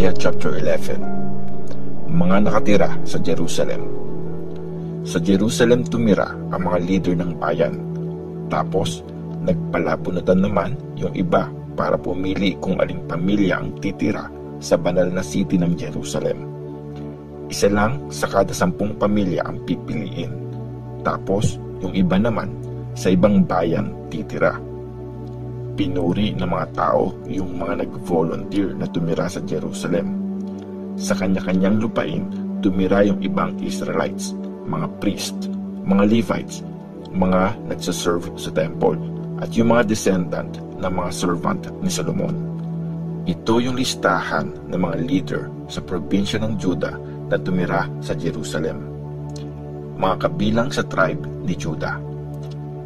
Isaiah chapter 11. Mga nakatira sa Jerusalem. Sa Jerusalem tumira ang mga leader ng bayan. Tapos, nagpalabunutan naman yung iba para pumili kung aling pamilya ang titira sa banal na city ng Jerusalem. Isa lang sa kada 10 pamilya ang pipiliin. Tapos, yung iba naman sa ibang bayan titira. Pinuri ng mga tao yung mga nag-volunteer na tumira sa Jerusalem. Sa kanya-kanyang lupain, tumira yung ibang Israelites, mga priest, mga Levites, mga nagsaserve sa temple, at yung mga descendant ng mga servant ni Solomon. Ito yung listahan ng mga leader sa probinsya ng Juda na tumira sa Jerusalem. Mga kabilang sa tribe ni Juda: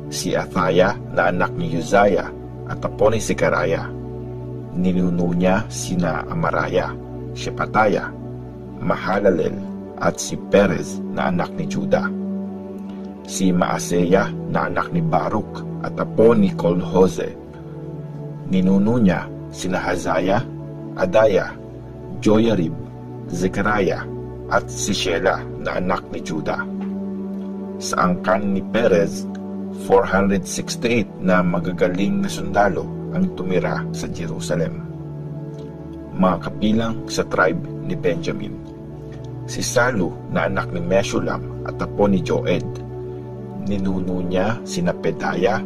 si Athaya na anak ni Uzziah at apo ni Zechariah. Ninuno niya sina Amaraya, Shepatiah, Mahalalel at si Perez na anak ni Juda. Si Maaseya na anak ni Baruch at apo ni Colhoze. Ninuno niya sina Hazaya, Adaya, Joyarib, Zechariah at si Shela na anak ni Juda. Sa angkan ni Perez, 468 na magagaling na sundalo ang tumira sa Jerusalem. Mga kabilang sa tribe ni Benjamin: si Salu na anak ni Meshulam at apo ni Joed. Ninuno niya sina Pedaya,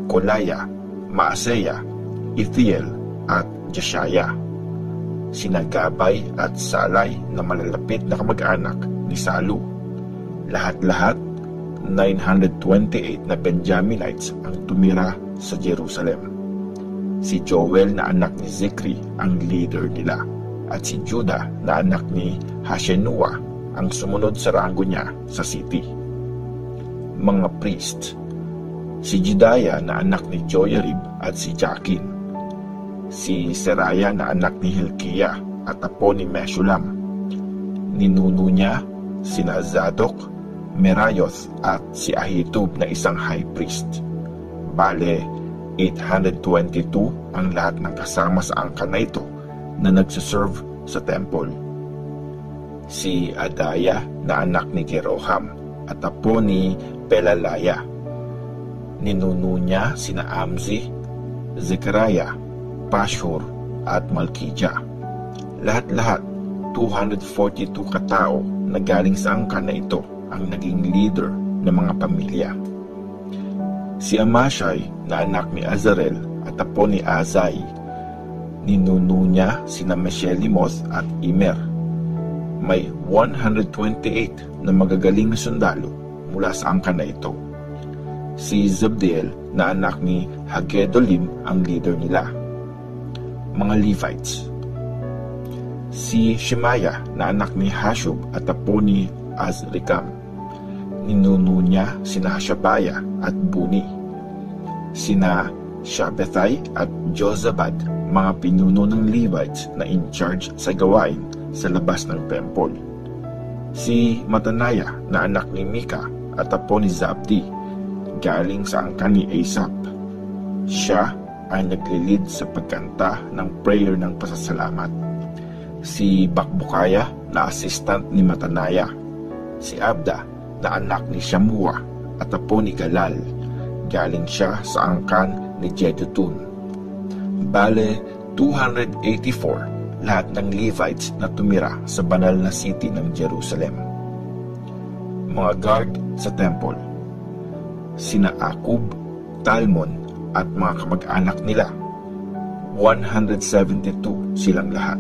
Kolaya, Maaseya, Ithiel at Jeshaya. Sina Gabay at Salay na malalapit na kamag-anak ni Salu. Lahat-lahat 928 na Benjaminites ang tumira sa Jerusalem. Si Joel na anak ni Zikri ang leader nila, at si Judah na anak ni Hashenua ang sumunod sa rango niya sa city. Mga priest: si Jedaiah na anak ni Joyarib at si Jakin. Si Seraya na anak ni Hilkiah at apo ni Meshulam. Ninuno niya sina Zadok, Merayoth at si Ahitub na isang high priest. Bale, 822 ang lahat ng kasama sa angkan na ito na nagsuserve sa temple. Si Adaya na anak ni Jeroham at apo ni Pelalaya. Ninuno niya sina Amzi, Zechariah, Pashur at Malkijah. Lahat-lahat 242 katao na galing sa angkan na ito ang naging leader ng mga pamilya. Si Amashai na anak ni Azarel at apo ni Azai. Ninuno niya sina Meshelimoth at Immer. May 128 na magagaling na sundalo mula sa angkan na ito. Si Zabdiel na anak ni Hagedolim ang leader nila. Mga Levites: si Shemaiah na anak ni Hashub at apo ni Azrikam. Ninuno niya sina Hashabaya at Buni. Sina Shabbethai at Jozabad, mga pinuno ng Levites na in charge sa gawain sa labas ng temple. Si Matanaya na anak ni Mika at apo ni Zabdi, galing sa angkan ni Asaph. Siya ay naglilid sa pagkanta ng prayer ng pasasalamat. Si Bakbukaya na assistant ni Matanaya. Si Abda na anak ni Shamua at apo ni Galal, galing siya sa angkan ni Jedutun. Bale, 284 lahat ng Levites na tumira sa banal na city ng Jerusalem. Mga guard sa temple: sina Akub, Talmon at mga kamag-anak nila. 172 silang lahat.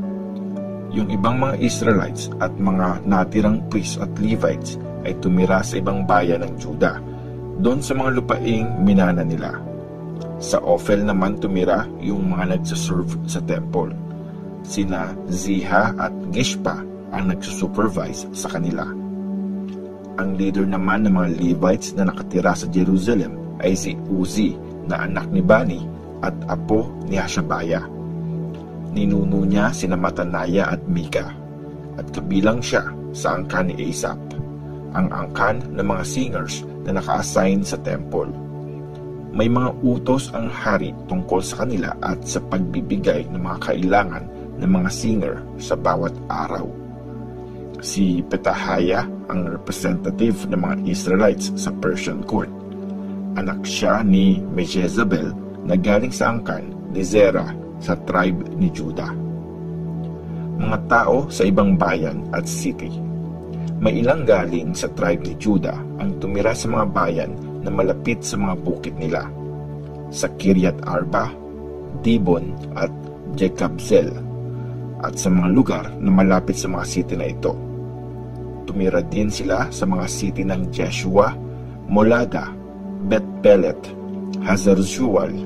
Yung ibang mga Israelites at mga natirang priests at Levites ay tumira sa ibang bayan ng Juda, doon sa mga lupaing minana nila. Sa Ophel naman tumira yung mga nagsaserve sa temple. Sina Ziha at Gishpa ang nagsusupervise sa kanila. Ang leader naman ng mga Levites na nakatira sa Jerusalem ay si Uzi na anak ni Bani at apo ni Hashabaya. Ninuno niya sina Matanaya at Mika, at kabilang siya sa angkan ni Asaph, ang angkan ng mga singers na naka-assign sa temple. May mga utos ang hari tungkol sa kanila at sa pagbibigay ng mga kailangan ng mga singer sa bawat araw. Si Pethahiah ang representative ng mga Israelites sa Persian court. Anak siya ni Mejezabel na galing sa angkan ni Zerah sa tribe ni Judah. Mga tao sa ibang bayan at city. May ilang galing sa tribe ni Judah ang tumira sa mga bayan na malapit sa mga bukid nila, sa Kiryat Arba, Dibon at Jekabzeel, at sa mga lugar na malapit sa mga city na ito. Tumira din sila sa mga city ng Jeshua, Molada, Bet-Pelet, Hazar-Shual,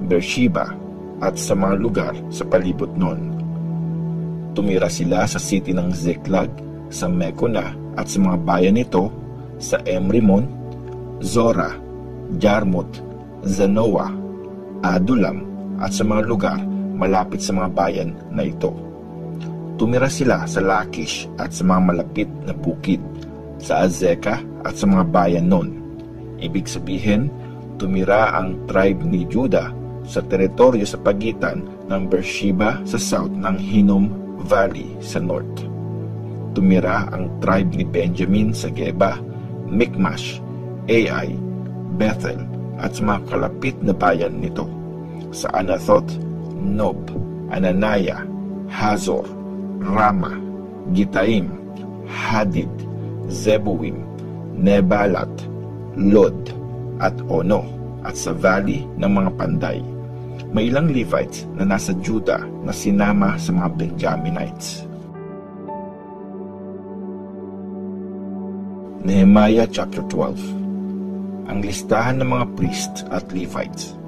Beersheba, at sa mga lugar sa palibot nun. Tumira sila sa city ng Ziklag, sa Mekona at sa mga bayan nito, sa Emrimon, Zora, Jarmuth, Zanoah, Adulam, at sa mga lugar malapit sa mga bayan na ito. Tumira sila sa Lakish at sa mga malapit na bukid, sa Azekah at sa mga bayan nun. Ibig sabihin, tumira ang tribe ni Judah sa teritoryo sa pagitan ng Beersheba sa south ng Hinnom Valley sa north. Tumira ang tribe ni Benjamin sa Geba, Mikmash, Ai, Bethel at sa mga kalapit na bayan nito, sa Anathoth, Nob, Ananiah, Hazor, Rama, Gitaim, Hadid, Zebuim, Nebalat, Lod, at Ono, at sa valley ng mga panday. May ilang Levites na nasa Judah na sinama sa mga Benjaminites. Nehemiah chapter 12. Ang listahan ng mga priest at Levites.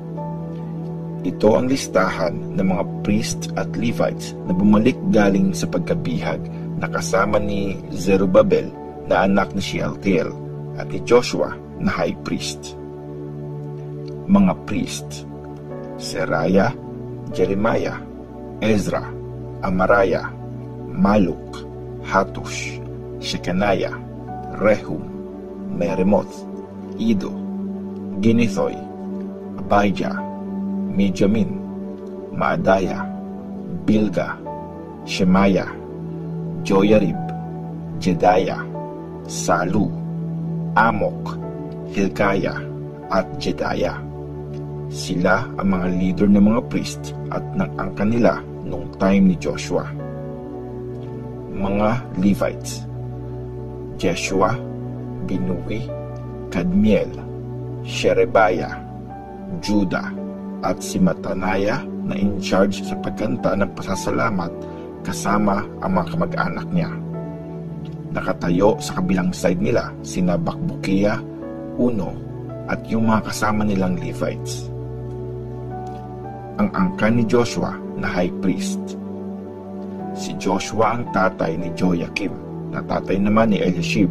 Ito ang listahan ng mga priest at Levites na bumalik galing sa pagkabihag na kasama ni Zerubbabel na anak ni Shealtiel at ni Joshua na high priest. Mga priest: Seraiah, Jeremiah, Ezra, Amariah, Maluk, Hatush, Shekaniah, Rehum, Meremoth, Ido, Ginithoy, Abijah, Mijamin, Maadaya, Bilga, Shemaiah, Joyarib, Jedaiah, Salu, Amok, Hilkiah, at Jedaiah. Sila ang mga leader ng mga priest at ng angkan nila nung time ni Joshua. Mga Levites: Jeshua, Binuwi, Kadmiel, Sherebiah, Judah, at si Matanaya na in charge sa pagkanta ng pasasalamat kasama ang mga kamag-anak niya. Nakatayo sa kabilang side nila sina Bakbukiah, Uno, at yung mga kasama nilang Levites. Ang angkan ni Joshua na high priest. Si Joshua ang tatay ni Joyakim, na tatay naman ni Eliashib.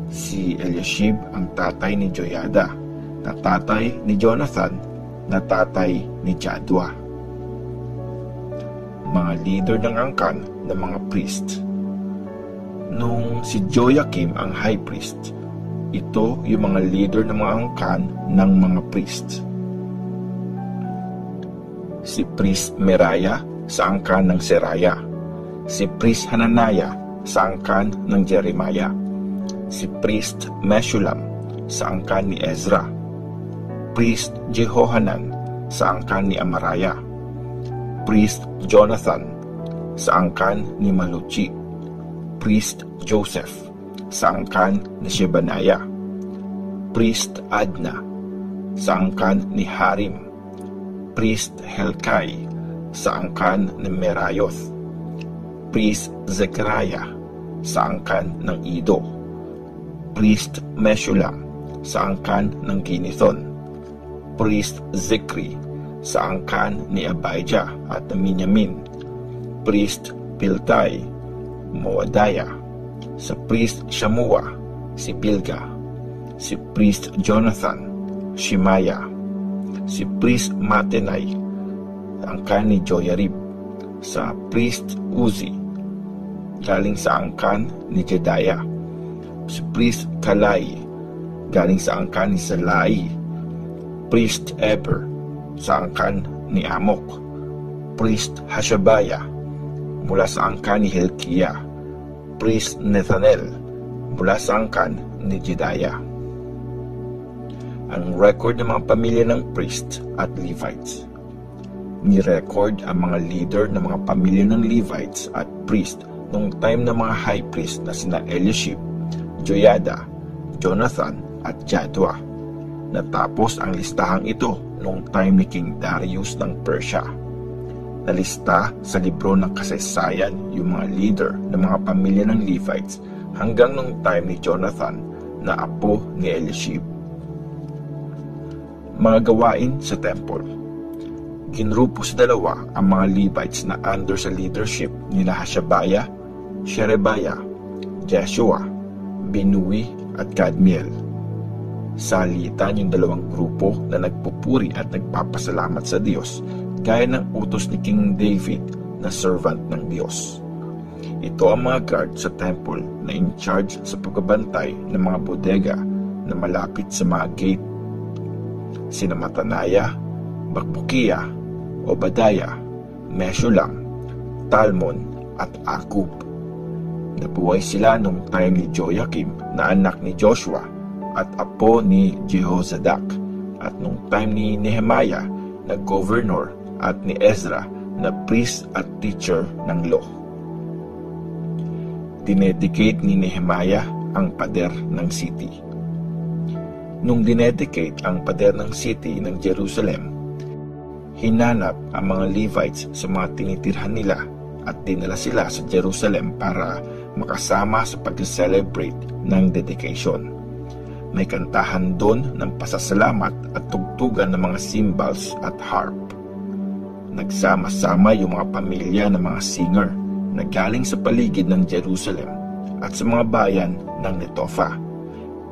Si Eliashib ang tatay ni Joyada, na tatay ni Jonathan, na tatay ni Jadua. Mga leader ng angkan ng mga priest. Nung si Joyakim ang high priest, ito yung mga leader ng mga angkan ng mga priest. Si priest Meraiah sa angkan ng Seraiah. Si priest Hananiah sa angkan ng Jeremiah. Si priest Meshulam sa angkan ni Ezra. Priest Jehohanan sa angkan ni Amariah. Priest Jonathan sa angkan ni Maluchi. Priest Joseph sa angkan ni Shebaniah. Priest Adna sa angkan ni Harim. Priest Helkai sa angkan ni Merayoth. Priest Zechariah sa angkan ng Ido. Priest Meshulam sa angkan ng Ginithon. Priest Zikri sa angkan ni Abijah at Minyamin. Priest Piltai, Moadiah. Sa priest Shamua, si Bilga. Si priest Jonathan, Shemaiah. Si priest Matenai, angkan ni Joyarib. Sa priest Uzi, galing sa angkan ni Jedaiah. Si priest Kalai, galing sa angkan ni Salai. Priest Eber, sa angkan ni Amok. Priest Hashabiah, mula sa angkan ni Hilkiah, priest Nethanel mula sa angkan ni Jedaiah. Ang record ng mga pamilya ng priest at Levites. Ni-record ang mga leader ng mga pamilya ng Levites at priest noong time ng mga high priest na sina Eliashib, Joyada, Jonathan at Jaddua. Natapos ang listahang ito noong time ni King Darius ng Persia. Nalista sa libro ng kasaysayan yung mga leader ng mga pamilya ng Levites hanggang noong time ni Jonathan na apo ni Eliashib. Mga gawain sa temple. Ginrupo sa dalawa ang mga Levites na under sa leadership nila Hashabiah, Sherebiah, Jeshua, Binui at Kadmiel. Salitan yung dalawang grupo na nagpupuri at nagpapasalamat sa Diyos gaya ng utos ni King David na servant ng Diyos. Ito ang mga guard sa temple na in charge sa pagbabantay ng mga bodega na malapit sa mga gate. Sina Matanaya, Bakbukiah, Obadiah, Meshulam, Talmon at Akub. Nabuhay sila nung time ni Joyakim na anak ni Joshua at apo ni Jehozadak, at nung time ni Nehemiah na governor at ni Ezra na priest at teacher ng law. Dinedicate ni Nehemiah ang pader ng city. Nung dinedicate ang pader ng city ng Jerusalem, hinanap ang mga Levites sa mga tinitirhan nila at dinala sila sa Jerusalem para makasama sa pag-celebrate ng dedication. May kantahan doon ng pasasalamat at tugtugan ng mga cymbals at harp. Nagsama-sama yung mga pamilya ng mga singer na galing sa paligid ng Jerusalem at sa mga bayan ng Netophah,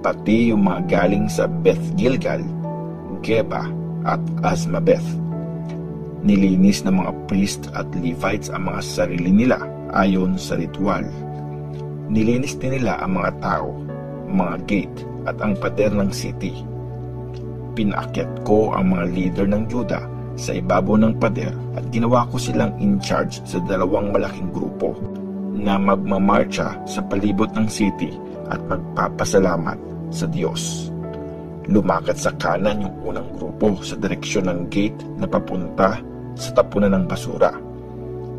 pati yung mga galing sa Beth Gilgal, Geba at Azmabeth. Nilinis ng mga priest at Levites ang mga sarili nila ayon sa ritual. Nilinis din nila ang mga tao, mga gate at ang pader ng city. Pinaakyat ko ang mga leader ng Juda sa ibabaw ng pader at ginawa ko silang in charge sa dalawang malaking grupo na magmamarcha sa palibot ng city at magpapasalamat sa Diyos. Lumakad sa kanan yung unang grupo sa direksyon ng gate na papunta sa tapunan ng basura.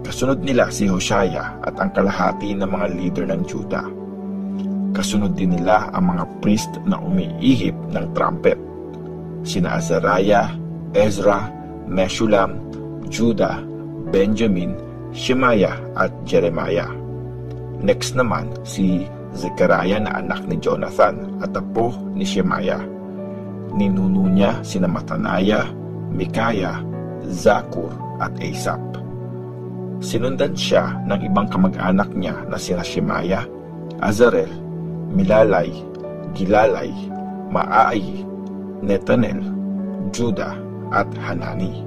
Kasunod nila si Hoshea at ang kalahati ng mga leader ng Juda. Kasunod din nila ang mga priest na umiihip ng trumpet. Sina Azariah, Ezra, Meshulam, Judah, Benjamin, Shemaiah at Jeremiah. Next naman si Zechariah na anak ni Jonathan at apo ni Shemaiah. Ninuno niya sina Matanaya, Mikaya, Zakur at Asaph. Sinundan siya ng ibang kamag-anak niya na sina Shemaiah, Azarel, Milalai, Gilalai, Maai, Netanel, Judah at Hanani.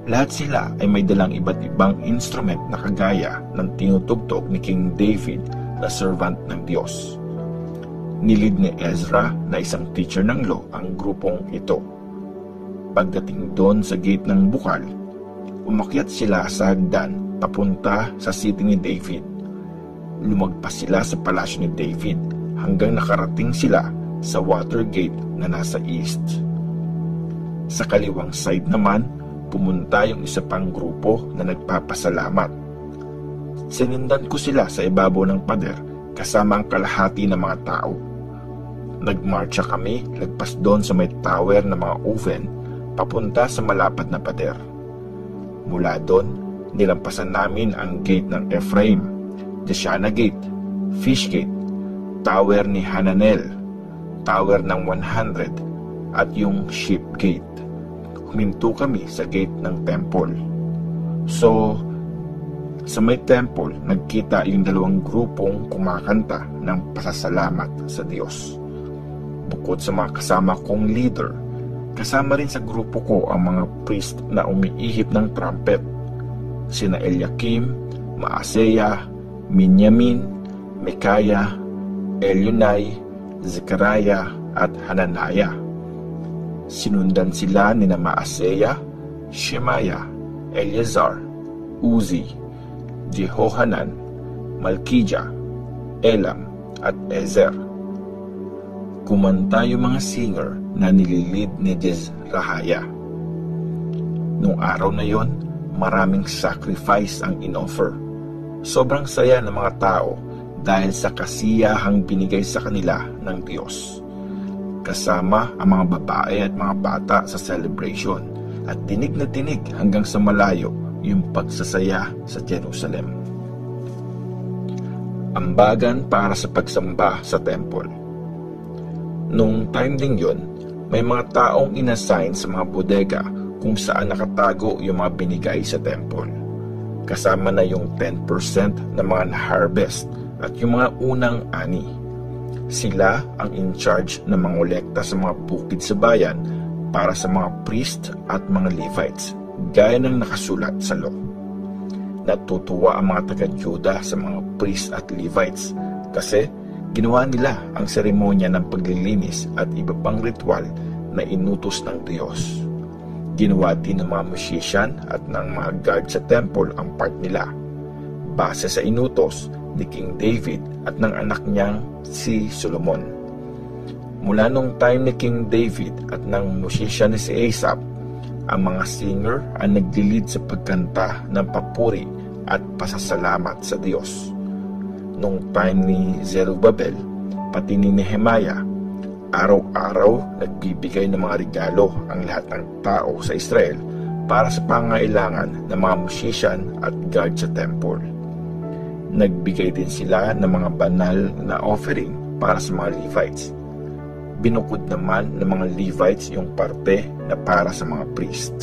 Lahat sila ay may dalang iba't ibang instrument na kagaya ng tinutugtog ni King David na servant ng Diyos. Nilid ni Ezra na isang teacher ng law ang grupong ito. Pagdating doon sa gate ng bukal, umakyat sila sa hagdan papunta sa city ni David. Lumagpas sila sa palasyo ni David hanggang nakarating sila sa water gate na nasa east. Sa kaliwang side naman, pumunta yung isa pang grupo na nagpapasalamat. Sinundan ko sila sa ibabaw ng pader kasama ang kalahati ng mga tao. Nagmarcha kami lagpas doon sa may tower ng mga oven papunta sa malapad na pader. Mula doon, nilampasan namin ang gate ng Ephraim, Jeshana Gate, Fish Gate, Tower ni Hananel, Tower ng 100 at yung Sheep Gate. Huminto kami sa gate ng temple. So, sa may temple, nagkita yung dalawang grupong kumakanta ng pasasalamat sa Diyos. Bukod sa mga kasama kong leader, kasama rin sa grupo ko ang mga priest na umiihip ng trumpet. Sina Eliakim, Maaseya, Minyamin, Mikaya, Elionai, Zechariah at Hananiah. Sinundan sila nina Maaseya, Shemaiah, Eleazar, Uzi, Jehohanan, Malkijah, Elam, at Ezer. Kumanta yung mga singer na nililid ni Jezrahiah. Nung araw na yon, maraming sacrifice ang inoffer. Sobrang saya ng mga tao dahil sa kasiyahang binigay sa kanila ng Diyos. Kasama ang mga babae at mga bata sa celebration at tinig na tinig hanggang sa malayo yung pagsasaya sa Jerusalem. Ambagan para sa pagsamba sa temple. Nung time ding yun, may mga taong inassign sa mga bodega kung saan nakatago yung mga binigay sa temple. Kasama na yung 10% na mga harvest at yung mga unang ani. Sila ang in charge na mangolekta sa mga bukid sa bayan para sa mga priest at mga Levites, gaya ng nakasulat sa law. Natutuwa ang mga taga-Juda sa mga priest at Levites kasi ginawa nila ang seremonya ng paglilinis at iba pang ritual na inutos ng Diyos. Ginawa din ng mga musician at ng mga guard sa temple ang part nila, base sa inutos ni King David at ng anak niyang si Solomon. Mula nung time ni King David at ng musician ni si Asaph, ang mga singer ang naglilid sa pagkanta ng papuri at pasasalamat sa Diyos. Nung time ni Zerubbabel, pati ni Nehemiah, araw-araw nagbibigay ng mga regalo ang lahat ng tao sa Israel para sa pangailangan ng mga musician at guard sa temple. Nagbigay din sila ng mga banal na offering para sa mga Levites. Binukod naman ng mga Levites yung parte na para sa mga priest.